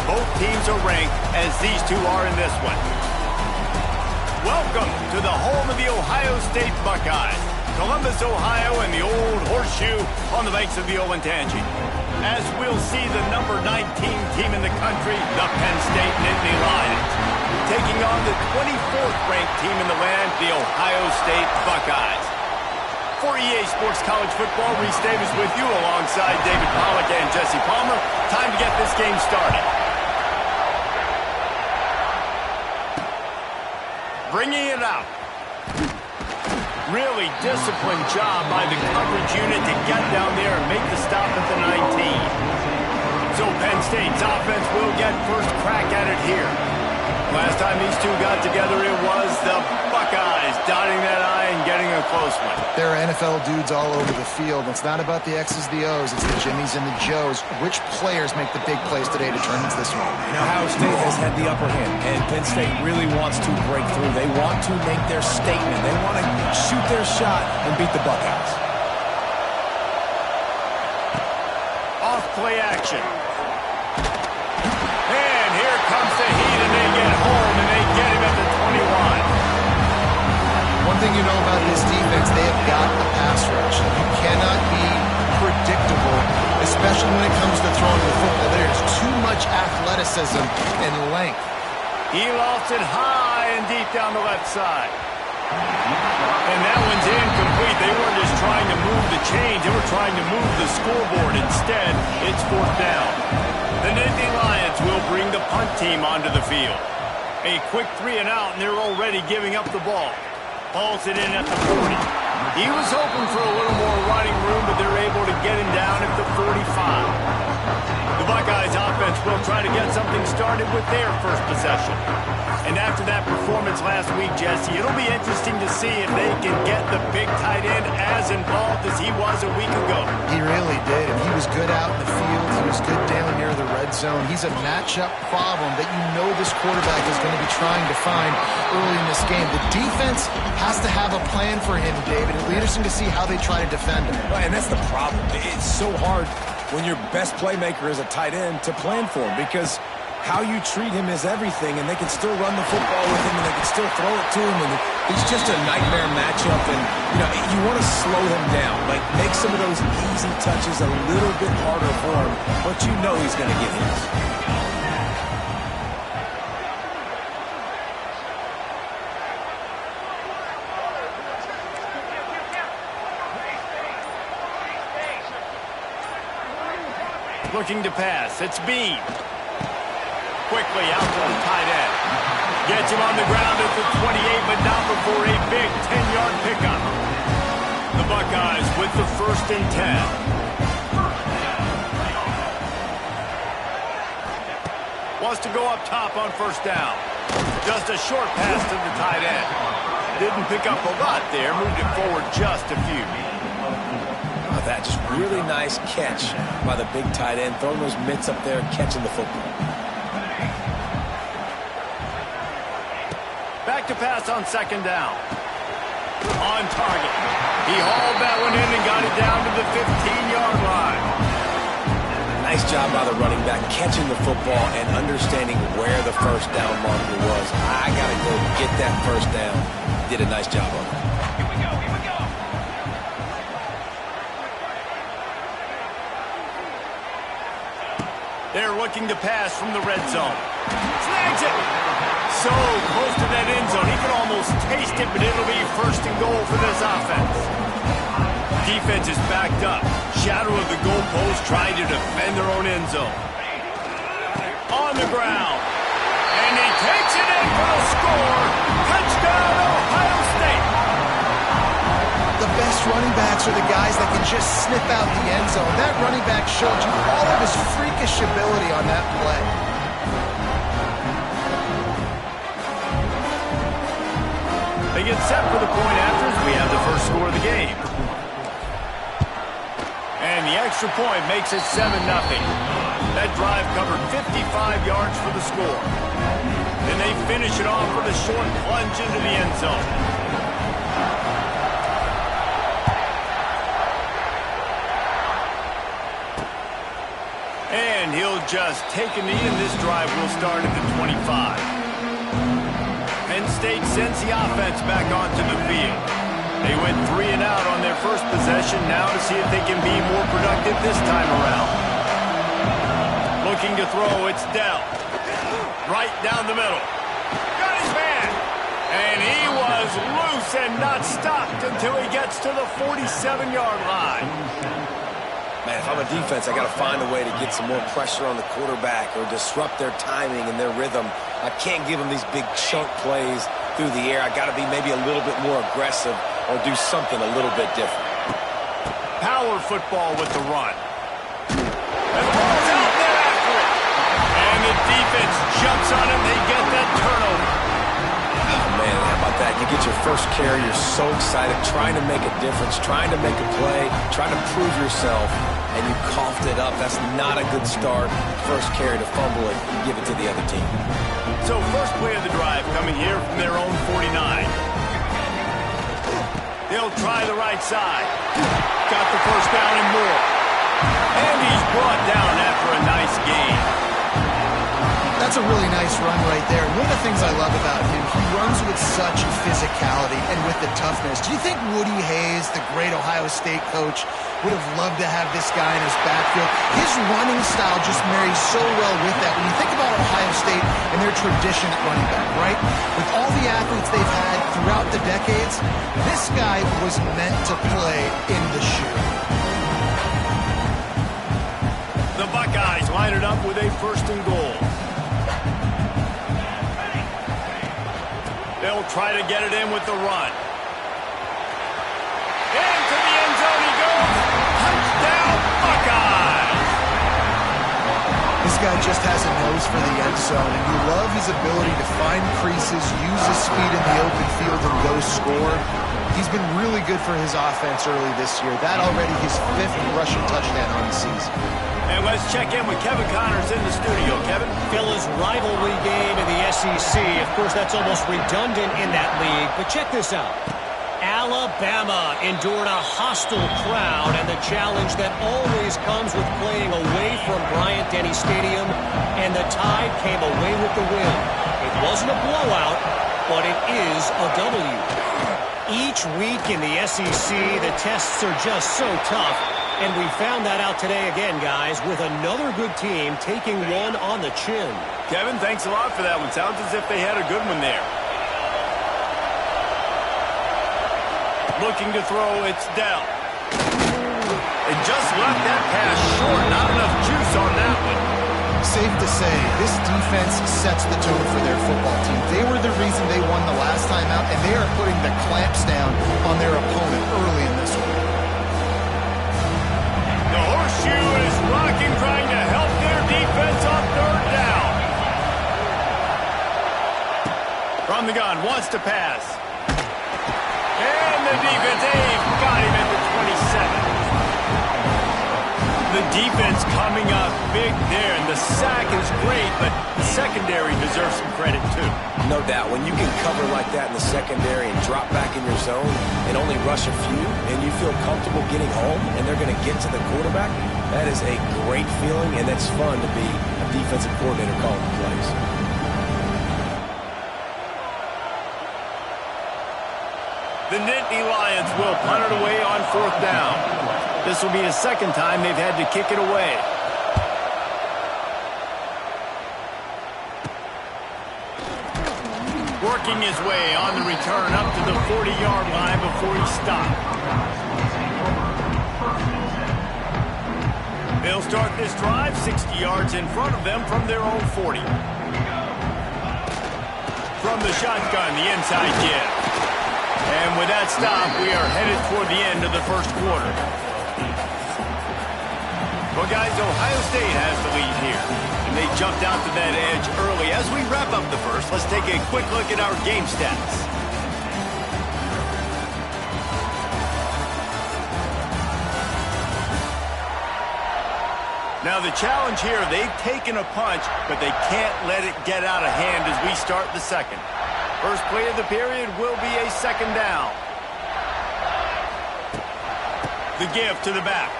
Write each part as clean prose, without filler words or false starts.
both teams are ranked as these two are in this one. Welcome to the home of the Ohio State Buckeyes, Columbus, Ohio, and the Old Horseshoe on the banks of the Olentangy. As we'll see the number 19 team in the country, the Penn State Nittany Lions, taking on the 24th ranked team in the land, the Ohio State Buckeyes. For EA Sports College Football, Reese Davis with you alongside David Pollack and Jesse Palmer. Time to get this game started. Bringing it out. Really disciplined job by the coverage unit to get down there and make the stop at the 19. So Penn State's offense will get first crack at it here. Last time these two got together, it was the Buckeyes dotting that I and getting a close one. There are NFL dudes all over the field. It's not about the X's, the O's. It's the Jimmies and the Joes. Which players make the big plays today determines this one. Now, Ohio State has had the upper hand, and Penn State really wants to break through. They want to make their statement. They want to shoot their shot and beat the Buckeyes. Off play action. And here comes the heat, and they get home, and they get him at the 21. One thing you know about this defense, they have got a pass rush. You cannot be predictable, especially when it comes to throwing the football. There's too much athleticism and length. He lost it high and deep down the left side. And that one's incomplete. They weren't just trying to move the chains. They were trying to move the scoreboard. Instead, it's fourth down. The Nittany Lions will bring the punt team onto the field. A quick 3 and out, and they're already giving up the ball. Hauls it in at the 40. He was hoping for a little more running room, but they're able to get him down at the 45. The Buckeyes offense will try to get something started with their first possession. And after that performance last week, Jesse, it'll be interesting to see if they can get the big tight end as involved as he was a week ago. He really did, and he was good out in the field. He was good down near the red zone. He's a matchup problem that you know this quarterback is going to be trying to find early in this game. The defense has to have a plan for him, David. It'll be interesting to see how they try to defend him. Right, and that's the problem. It's so hard when your best playmaker is a tight end to plan for him, because how you treat him is everything, and they can still run the football with him, and they can still throw it to him, and he's just a nightmare matchup. And you want to slow him down, like make some of those easy touches a little bit harder for him, but you know he's going to get his. Looking to pass. It's Bean. Quickly out to the tight end. Gets him on the ground at the 28, but not before a big 10-yard pickup. The Buckeyes with the 1st and 10. Wants to go up top on first down. Just a short pass to the tight end. Didn't pick up a lot there. Moved it forward just a few. That just really nice catch by the big tight end, throwing those mitts up there, catching the football. Back to pass on 2nd down. On target. He hauled that one in and got it down to the 15-yard line. Nice job by the running back, catching the football and understanding where the first down marker was. I got to go get that first down. Did a nice job on it. They're looking to pass from the red zone. Snags it! So close to that end zone. He can almost taste it, but it'll be 1st and goal for this offense. Defense is backed up. Shadow of the goalpost trying to defend their own end zone. On the ground. And he takes it in for the score. Touchdown, Ohio State! The best running backs are the guys that can just snip out the end zone. That running back showed you all of his freakish ability on that play. They get set for the point after as we have the first score of the game. And the extra point makes it 7-0. That drive covered 55 yards for the score. Then they finish it off with a short plunge into the end zone. And he'll just take a knee, and this drive will start at the 25. Penn State sends the offense back onto the field. They went 3 and out on their first possession, now to see if they can be more productive this time around. Looking to throw, it's Dell. Right down the middle. Got his man. And he was loose and not stopped until he gets to the 47-yard line. Man, if I'm a defense, I got to find a way to get some more pressure on the quarterback or disrupt their timing and their rhythm. I can't give them these big chunk plays through the air. I got to be maybe a little bit more aggressive or do something a little bit different. Power football with the run. And the ball's out there after it. And the defense jumps on him. They get that turnover. Oh, man, how about that? You get your first carry. You're so excited, trying to make a difference, trying to make a play, trying to prove yourself, and you coughed it up. That's not a good start. First carry to fumble it, give it to the other team. So first play of the drive coming here from their own 49. They'll try the right side. Got the first down and more. And he's brought down after a nice gain. That's a really nice run right there. One of the things I love about him, he runs with such physicality and with the toughness. Do you think Woody Hayes, the great Ohio State coach, would have loved to have this guy in his backfield? His running style just marries so well with that. When you think about Ohio State and their tradition at running back, right? With all the athletes they've had throughout the decades, this guy was meant to play in the shoe. The Buckeyes line it up with a 1st and goal. They'll try to get it in with the run. Into the end zone he goes. Touchdown, Buckeyes! This guy just has a nose for the end zone, and you love his ability to find creases, use his speed in the open field, and go score. He's been really good for his offense early this year. That already his 5th rushing touchdown on the season. And let's check in with Kevin Connors in the studio. Kevin? Phil's rivalry game in the SEC. Of course, that's almost redundant in that league. But check this out. Alabama endured a hostile crowd and the challenge that always comes with playing away from Bryant-Denny Stadium. And the Tide came away with the win. It wasn't a blowout, but it is a W. Each week in the SEC, the tests are just so tough. And we found that out today again, guys, with another good team taking one on the chin. Kevin, thanks a lot for that one. Sounds as if they had a good one there. Looking to throw, it's Dell. And just left that pass short. Not enough juice on that one. Safe to say, this defense sets the tone for their football team. They were the reason they won the last time out, and they are putting the clamps down on their opponent early in this one. The horseshoe is rocking, trying to help their defense on 3rd down. From the gun, wants to pass. And the defense, got him at the 27. The defense coming up big there, and the sack is great, but the secondary deserves some credit too. No doubt. When you can cover like that in the secondary and drop back in your zone and only rush a few, and you feel comfortable getting home, and they're going to get to the quarterback, that is a great feeling, and that's fun to be a defensive coordinator calling the plays. The Nittany Lions will punt it away on 4th down. This will be the 2nd time they've had to kick it away. Working his way on the return up to the 40-yard line before he stopped. They'll start this drive 60 yards in front of them from their own 40. From the shotgun, the inside give. And with that stop, we are headed toward the end of the 1st quarter. Well, guys, Ohio State has the lead here, and they jumped out to that edge early. As we wrap up the 1st, let's take a quick look at our game stats. Now, the challenge here, they've taken a punch, but they can't let it get out of hand as we start the 2nd. First play of the period will be a 2nd down. The give to the back.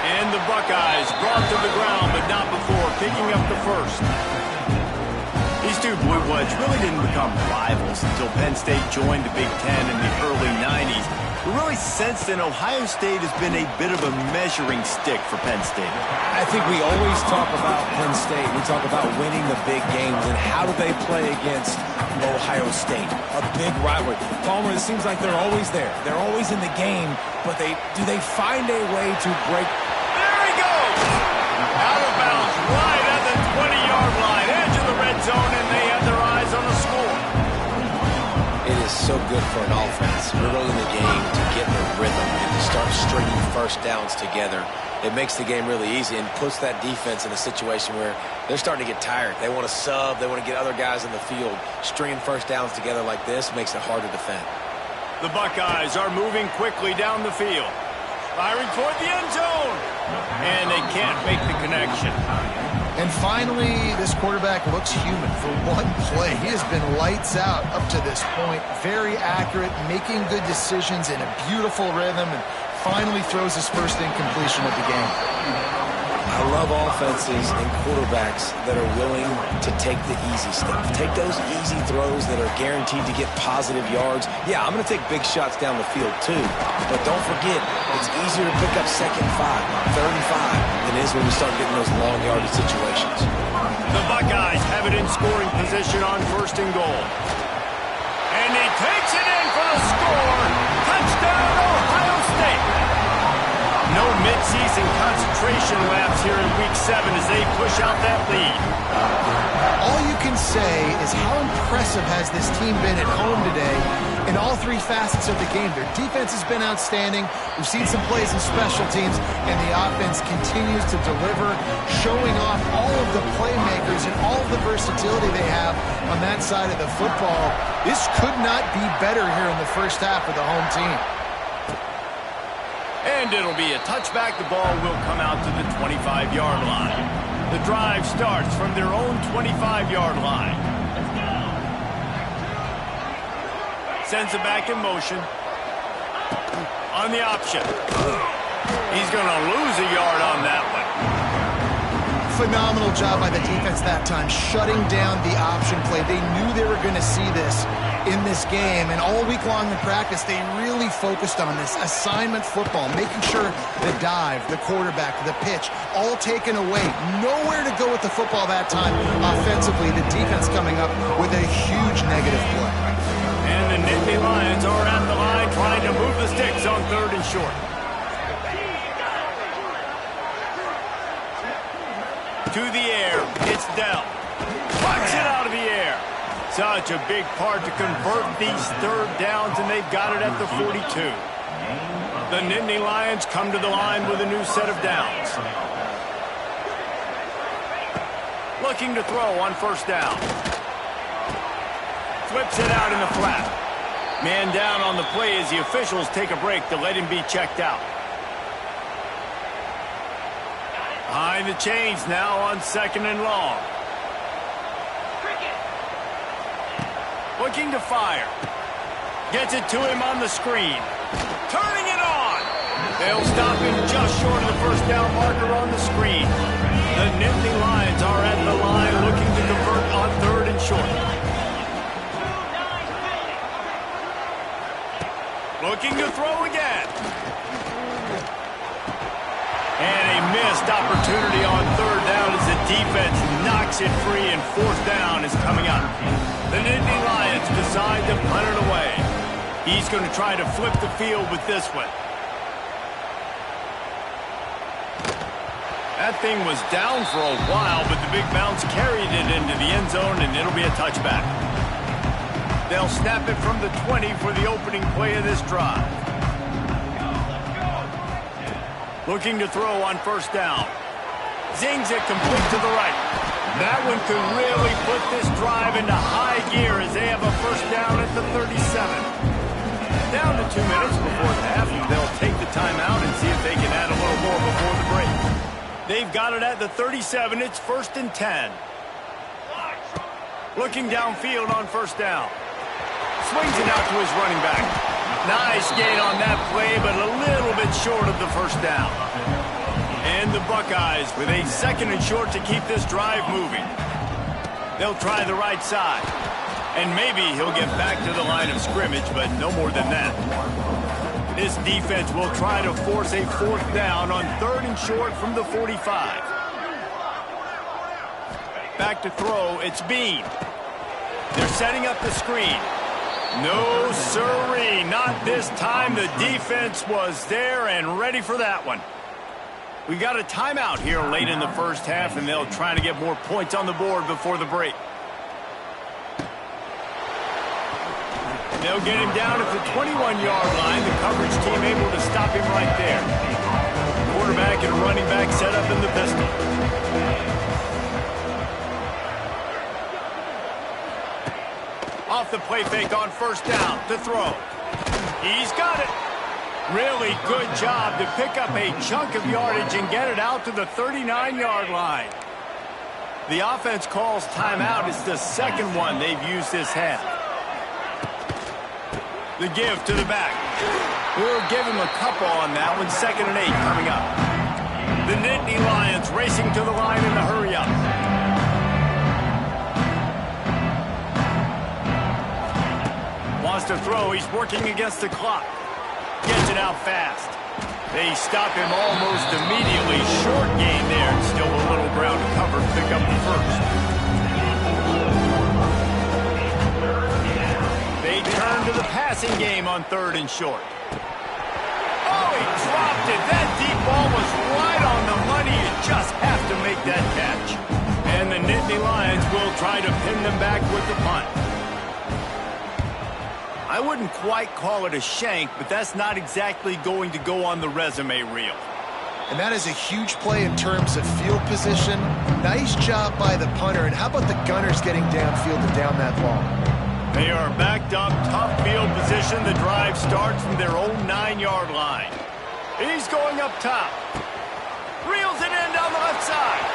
And the Buckeyes brought to the ground, but not before picking up the first. These two Blue Bloods really didn't become rivals until Penn State joined the Big Ten in the early 90s. We really sensed that Ohio State has been a bit of a measuring stick for Penn State. I think we always talk about Penn State. We talk about winning the big games and how do they play against Ohio State, a big rivalry. Palmer, it seems like they're always there. They're always in the game, but do they find a way to break? There he goes! Out of bounds, right at the 20-yard line, edge of the red zone, and they have their eyes on the score. It is so good for an offense early in the game to get in a rhythm and to start stringing first downs together. It makes the game really easy and puts that defense in a situation where they're starting to get tired. They want to sub. They want to get other guys in the field. Stringing first downs together like this makes it hard to defend. The Buckeyes are moving quickly down the field. Firing toward the end zone. And they can't make the connection. And finally, this quarterback looks human for one play. He has been lights out up to this point. Very accurate, making good decisions in a beautiful rhythm, and finally throws his first incompletion of the game. I love offenses and quarterbacks that are willing to take the easy stuff. Take those easy throws that are guaranteed to get positive yards. Yeah, I'm going to take big shots down the field too. But don't forget, it's easier to pick up 2nd and 5, 3rd and 5 than it is when we start getting those long yardage situations. The Buckeyes have it in scoring position on 1st and goal. And he takes it in for the score. Touchdown, Ohio State. No midseason concentration laps here in Week 7 as they push out that lead. All you can say is how impressive has this team been at home today in all three facets of the game. Their defense has been outstanding. We've seen some plays in special teams, and the offense continues to deliver, showing off all of the playmakers and all of the versatility they have on that side of the football. This could not be better here in the first half of the home team. And it'll be a touchback. The ball will come out to the 25-yard line. The drive starts from their own 25-yard line. Sends it back in motion. On the option. He's going to lose a yard on that one. Phenomenal job by the defense that time, shutting down the option play. They knew they were going to see this in this game, and all week long in practice, they really focused on this assignment football, making sure the dive, the quarterback, the pitch, all taken away. Nowhere to go with the football that time offensively. The defense coming up with a huge negative play. And the Nittany Lions are at the line trying to move the sticks on 3rd and short. To the air, it's Dell. Plucks it out of the air. Such a big part to convert these 3rd downs, and they've got it at the 42. The Nittany Lions come to the line with a new set of downs. Looking to throw on 1st down. Flips it out in the flat. Man down on the play as the officials take a break to let him be checked out. Behind the chains now on 2nd and long. Looking to fire. Gets it to him on the screen. Turning it on. They'll stop him just short of the 1st down marker on the screen. The Nittany Lions are at the line looking to convert on 3rd and short. Looking to throw again. And a missed opportunity on 3rd down as the defense knocks it free, and 4th down is coming up. The Nittany Lions decide to punt it away. He's going to try to flip the field with this one. That thing was down for a while, but the big bounce carried it into the end zone, and it'll be a touchback. They'll snap it from the 20 for the opening play of this drive. Looking to throw on 1st down. Zings it complete to the right. That one could really put this drive into high gear as they have a 1st down at the 37. Down to 2 minutes before the half, and they'll take the timeout and see if they can add a little more before the break. They've got it at the 37. It's 1st and 10. Looking downfield on 1st down. Swings it out to his running back. Nice gain on that play, but a little bit short of the 1st down. the Buckeyes with a 2nd and short to keep this drive moving. They'll try the right side. And maybe he'll get back to the line of scrimmage, but no more than that. This defense will try to force a 4th down on 3rd and short from the 45. Back to throw, it's Bean. They're setting up the screen. No sirree, not this time. The defense was there and ready for that one. We got a timeout here late in the first half, and they'll try to get more points on the board before the break. They'll get him down at the 21-yard line. The coverage team able to stop him right there. Quarterback and running back set up in the pistol. Off the play fake on 1st down to throw. He's got it. Really good job to pick up a chunk of yardage and get it out to the 39-yard line. The offense calls timeout. It's the 2nd one they've used this half. The give to the back. We'll give him a couple on that one. 2nd and 8 coming up. The Nittany Lions racing to the line in the hurry up. Wants to throw. He's working against the clock. Gets it out fast. They stop him almost immediately. Short gain there. Still a little ground to cover. Pick up the 1st. They turn to the passing game on 3rd and short. Oh, he dropped it. That deep ball was right on the money. You just have to make that catch. And the Nittany Lions will try to pin them back with the punt. I wouldn't quite call it a shank, but that's not exactly going to go on the resume reel. And that is a huge play in terms of field position. Nice job by the punter. And how about the Gunners getting downfield and down that ball? They are backed up, tough field position. The drive starts from their own 9-yard line. He's going up top. Reels it in down the left side.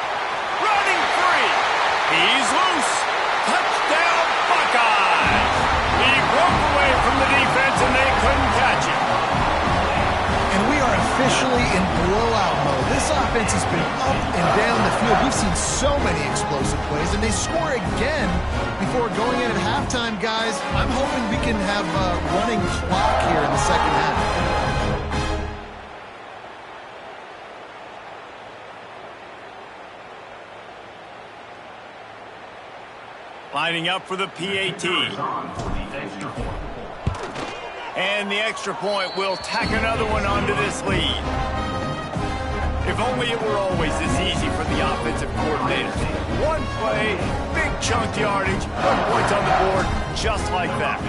Running free. He's loose. Touchdown, Buckeyes. He broke away from the defense, and they couldn't catch him. And we are officially in blowout mode. This offense has been up and down the field. We've seen so many explosive plays, and they score again before going in at halftime, guys. I'm hoping we can have a running clock here in the 2nd half. Lining up for the PAT. And the extra point will tack another one onto this lead. If only it were always this easy for the offensive coordinators. One play, big chunk yardage, put points on the board just like that.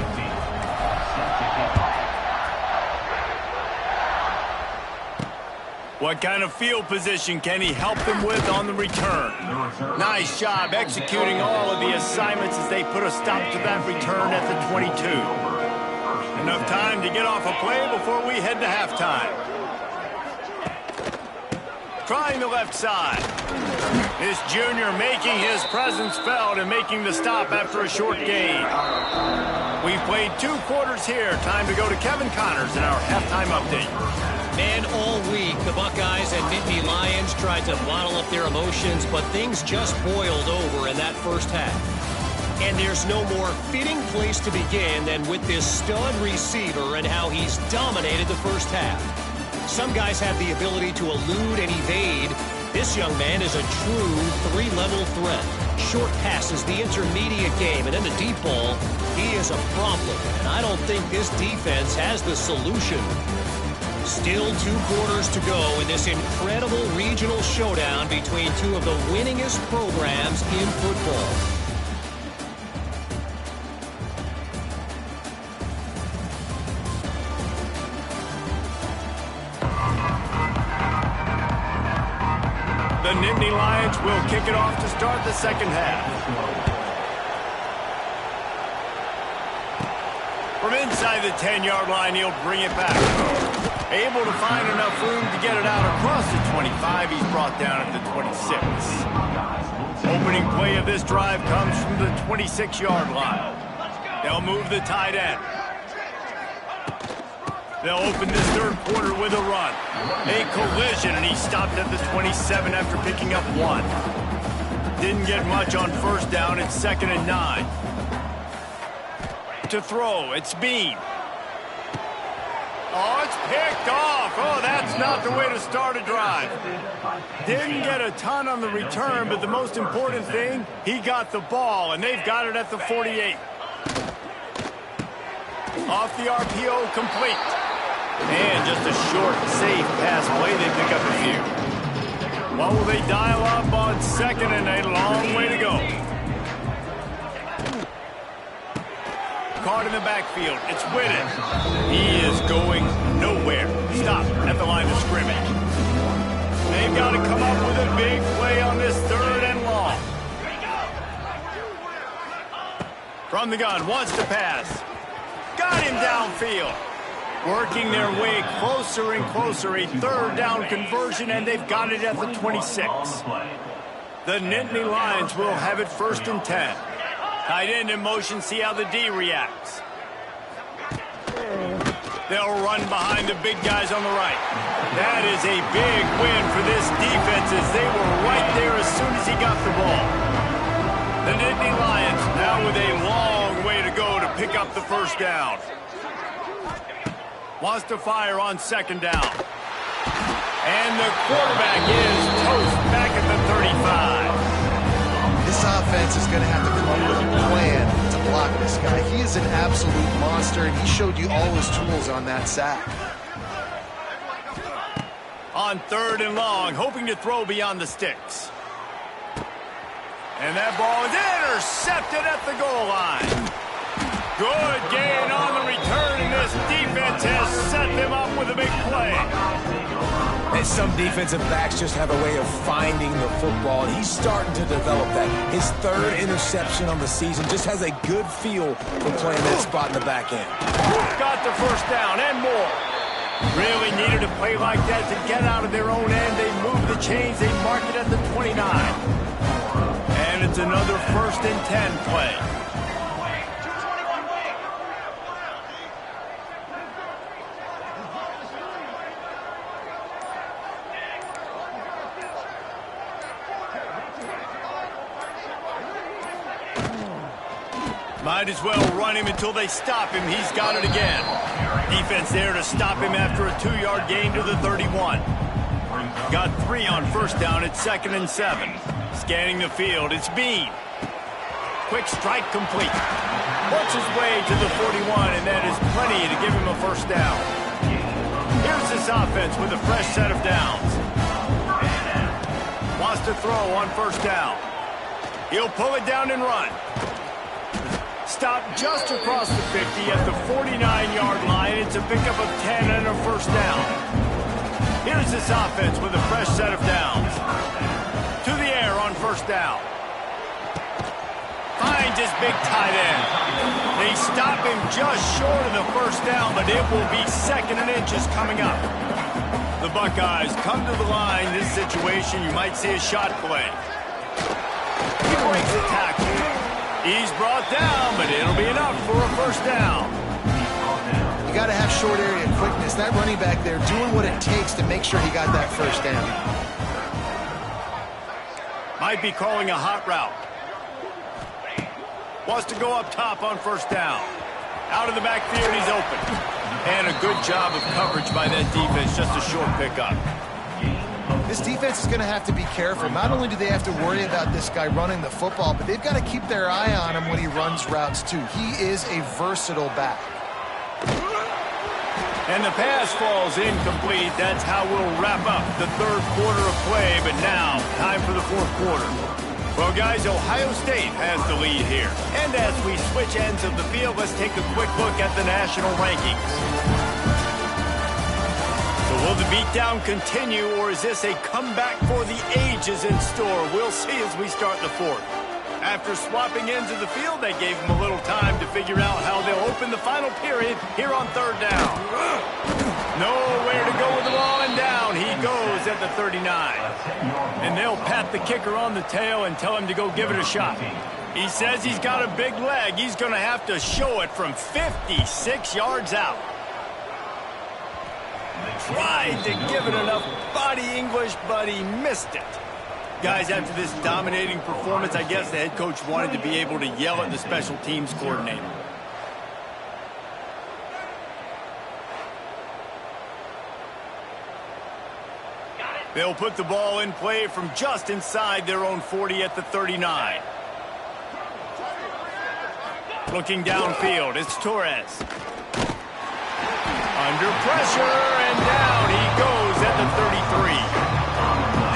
What kind of field position can he help them with on the return? Nice job executing all of the assignments as they put a stop to that return at the 22. Enough time to get off a play before we head to halftime. Trying the left side. This junior making his presence felt and making the stop after a short gain. We've played 2 quarters here. Time to go to Kevin Connors in our halftime update. Man, all week, the Buckeyes and Nittany Lions tried to bottle up their emotions, but things just boiled over in that first half. And there's no more fitting place to begin than with this stud receiver and how he's dominated the first half. Some guys have the ability to elude and evade. This young man is a true 3-level threat. Short passes, the intermediate game, and then the deep ball. He is a problem, and I don't think this defense has the solution. Still 2 quarters to go in this incredible regional showdown between 2 of the winningest programs in football. The Nittany Lions will kick it off to start the second half. From inside the 10-yard line, he'll bring it back. Able to find enough room to get it out across the 25. He's brought down at the 26. Opening play of this drive comes from the 26-yard line. They'll move the tight end. They'll open this third quarter with a run. A collision, and he stopped at the 27 after picking up 1. Didn't get much on first down. It's 2nd and 9. To throw, it's Bean. Oh, it's picked off. Oh, that's not the way to start a drive. Didn't get a ton on the return, but the most important thing, he got the ball, and they've got it at the 48. Off the RPO, complete. And just a short, safe pass play. They pick up a few. What will they dial up on 2nd and 8? Long way to go. Caught in the backfield. It's Whitted. He is going nowhere. Stop at the line of scrimmage. They've got to come up with a big play on this 3rd and long. From the gun, wants to pass. Got him downfield. Working their way closer and closer. A 3rd down conversion, and they've got it at the 26. The Nittany Lions will have it 1st and 10. Tight end in motion, see how the D reacts. They'll run behind the big guys on the right. That is a big win for this defense as they were right there as soon as he got the ball. The Nittany Lions now with a long way to go to pick up the 1st down. Wants to fire on 2nd down. And the quarterback is toast back at the 35. This offense is going to have to come up with a plan to block this guy. He is an absolute monster, and he showed you all his tools on that sack. On 3rd and long, hoping to throw beyond the sticks. And that ball is intercepted at the goal line. Good gain on the return, and this defense has set them up with a big play. And some defensive backs just have a way of finding the football, and he's starting to develop that. His 3rd interception on the season just has a good feel for playing that spot in the back end. Got the 1st down and more. Really needed a play like that to get out of their own end. They move the chains. They mark it at the 29. And it's another 1st and 10 play. Might as well run him until they stop him. He's got it again. Defense there to stop him after a 2-yard gain to the 31. Got 3 on 1st down at 2nd and 7. Scanning the field, it's Bean. Quick strike complete. Works his way to the 41, and that is plenty to give him a 1st down. Here's this offense with a fresh set of downs. Wants to throw on 1st down. He'll pull it down and run. Stopped just across the 50 at the 49-yard line. It's a pickup of 10 and a 1st down. Here's this offense with a fresh set of downs. To the air on 1st down. Finds his big tight end. They stop him just short of the 1st down, but it will be 2nd and inches coming up. The Buckeyes come to the line. This situation, you might see a shot play. He breaks the tackle. He's brought down, but it'll be enough for a 1st down. You got to have short area quickness. That running back there doing what it takes to make sure he got that 1st down. Might be calling a hot route. Wants to go up top on 1st down. Out of the backfield, he's open. And a good job of coverage by that defense, just a short pickup. This defense is going to have to be careful. Not only do they have to worry about this guy running the football, but they've got to keep their eye on him when he runs routes too. He is a versatile back. And the pass falls incomplete. That's how we'll wrap up the 3rd quarter of play. But now, time for the 4th quarter. Well, guys, Ohio State has the lead here. And as we switch ends of the field, let's take a quick look at the national rankings. So will the beatdown continue, or is this a comeback for the ages in store? We'll see as we start the 4th. After swapping ends of the field, they gave him a little time to figure out how they'll open the final period here on 3rd down. Nowhere to go with the ball, and down he goes at the 39. And they'll pat the kicker on the tail and tell him to go give it a shot. He says he's got a big leg. He's going to have to show it from 56 yards out. tried to give it enough body English, but he missed it. Guys, after this dominating performance, I guess the head coach wanted to be able to yell at the special teams coordinator. They'll put the ball in play from just inside their own 40 at the 39. Looking downfield, it's Torres. Under pressure, and down he goes at the 33.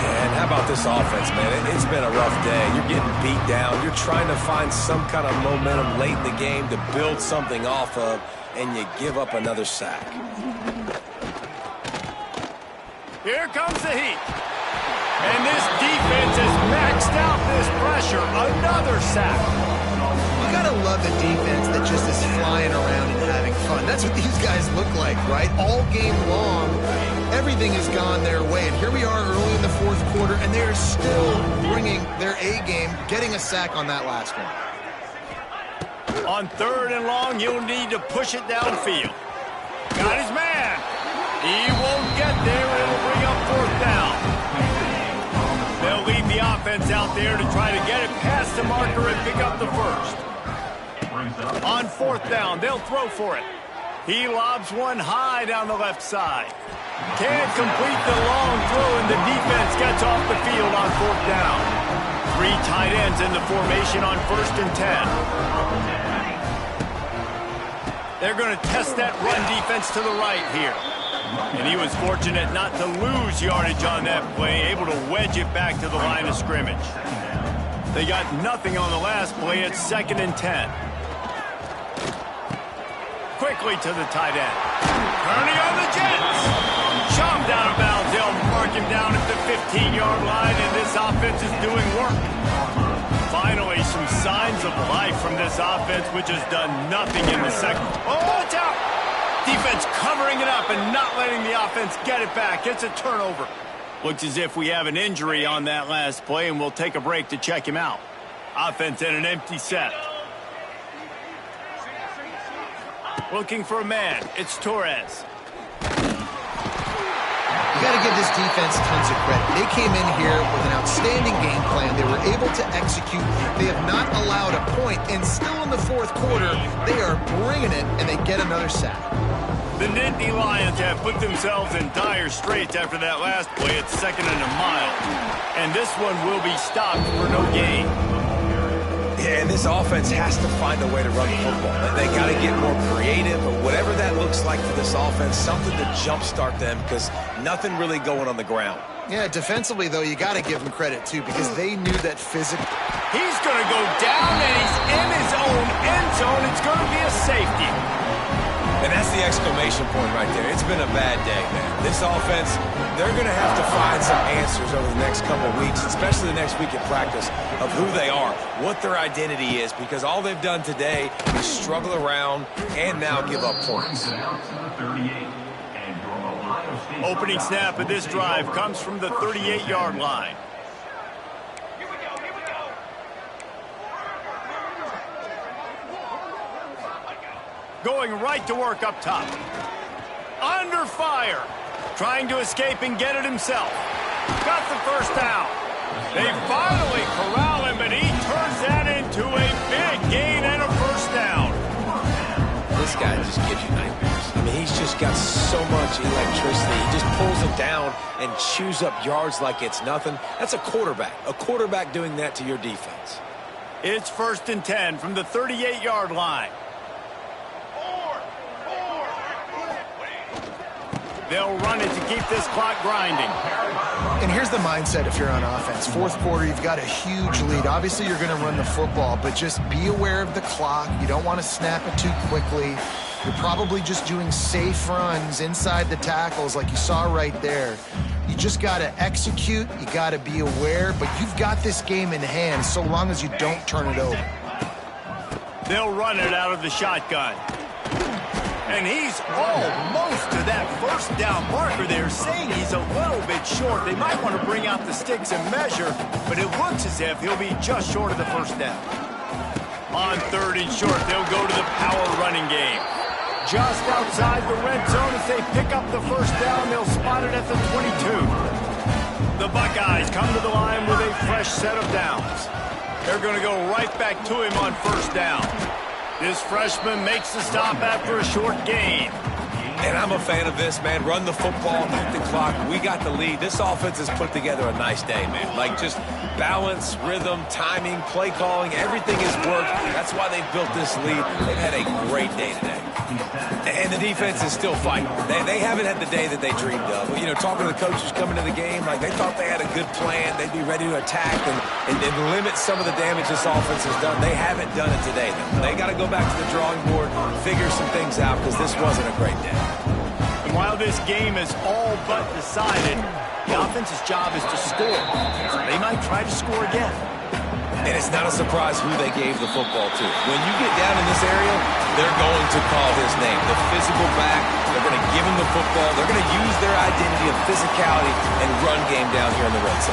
Man, how about this offense, man? It's been a rough day. You're getting beat down. You're trying to find some kind of momentum late in the game to build something off of, and you give up another sack. Here comes the heat. And this defense has maxed out this pressure. Another sack. You gotta love the defense that just is flying around and having fun. That's what these guys look like, right? All game long, everything has gone their way. And here we are early in the fourth quarter, and they're still bringing their A game, getting a sack on that last one. On 3rd and long, you'll need to push it downfield. Got his man. He won't get there. It'll bring up 4th down. They'll leave the offense out there to try to get it past the marker and pick up the first. On 4th down, they'll throw for it. He lobs one high down the left side. Can't complete the long throw, and the defense gets off the field on 4th down. 3 tight ends in the formation on 1st and 10. They're going to test that run defense to the right here. And he was fortunate not to lose yardage on that play, able to wedge it back to the line of scrimmage. They got nothing on the last play. It's 2nd and 10. Quickly to the tight end. Turning on the Jets. Shoved out of bounds. They'll mark him down at the 15-yard line, and this offense is doing work. Finally, some signs of life from this offense, which has done nothing in the second. Oh, watch out! Defense covering it up and not letting the offense get it back. It's a turnover. Looks as if we have an injury on that last play, and we'll take a break to check him out. Offense in an empty set. Looking for a man. It's Torres. You got to give this defense tons of credit. They came in here with an outstanding game plan. They were able to execute. They have not allowed a point, and still in the fourth quarter, they are bringing it, and they get another sack. The Nittany Lions have put themselves in dire straits after that last play. It's 2nd and a mile, and this one will be stopped for no gain. Yeah, and this offense has to find a way to run the football. They got to get more creative, but whatever that looks like for this offense, something to jumpstart them, because nothing really going on the ground. Yeah, defensively, though, you got to give them credit, too, because they knew that physical. He's going to go down, and he's in his own end zone. It's going to be a safety. And that's the exclamation point right there. It's been a bad day, man. This offense, they're going to have to find some answers over the next couple of weeks, especially the next week in practice, of who they are, what their identity is, because all they've done today is struggle around and now give up points. Opening snap of this drive comes from the 38-yard line. Going right to work up top. Under fire. Trying to escape and get it himself. Got the first down. They finally corral him, and he turns that into a big gain and a first down. This guy just gives you nightmares. I mean, he's just got so much electricity. He just pulls it down and chews up yards like it's nothing. That's a quarterback doing that to your defense. It's 1st and 10 from the 38-yard line. They'll run it to keep this clock grinding. And here's the mindset if you're on offense. Fourth quarter, you've got a huge lead. Obviously, you're going to run the football, but just be aware of the clock. You don't want to snap it too quickly. You're probably just doing safe runs inside the tackles like you saw right there. You just got to execute. You got to be aware, but you've got this game in hand so long as you don't turn it over. They'll run it out of the shotgun. And he's almost to that first down marker. They're saying he's a little bit short. They might want to bring out the sticks and measure, but it looks as if he'll be just short of the first down. On 3rd and short, they'll go to the power running game. just outside the red zone. If they pick up the first down, they'll spot it at the 22. The Buckeyes come to the line with a fresh set of downs. They're going to go right back to him on first down. This freshman makes the stop after a short gain. And I'm a fan of this, man. Run the football, beat the clock. We got the lead. This offense has put together a nice day, man. Like, just balance, rhythm, timing, play calling, everything has worked. That's why they built this lead. They've had a great day today. And the defense is still fighting. They haven't had the day that they dreamed of. You know, talking to the coaches coming to the game, like, they thought they had a good plan. They'd be ready to attack and limit some of the damage this offense has done. They haven't done it today, though. They got to go back to the drawing board, figure some things out, because this wasn't a great day. And while this game is all but decided, the offense's job is to score. They might try to score again. And it's not a surprise who they gave the football to. When you get down in this area, they're going to call his name. The physical back, they're going to give him the football. They're going to use their identity of physicality and run game down here in the red zone.